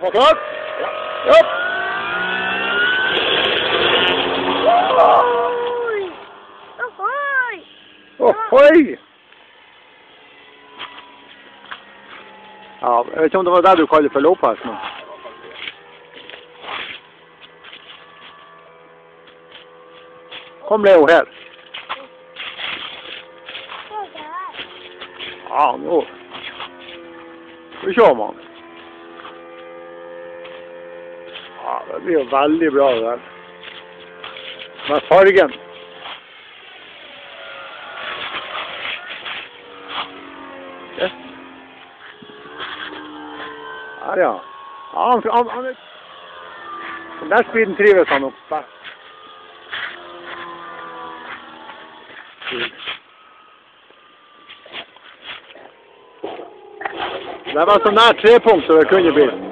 Var klar? Ja. Upp! Ohoj! Ohoj! Ohoj! Ja, jag vet inte om det var där du kallade för lågpass, men... Kom Leo här. Ja, nu. Nu kör man. Ja, det blir väldigt bra det där. Med färgen. Yes. Ja, ja. Ja, han är... Den där speeden trivs han uppe. Det var sån där 3 punkter det kunde bli.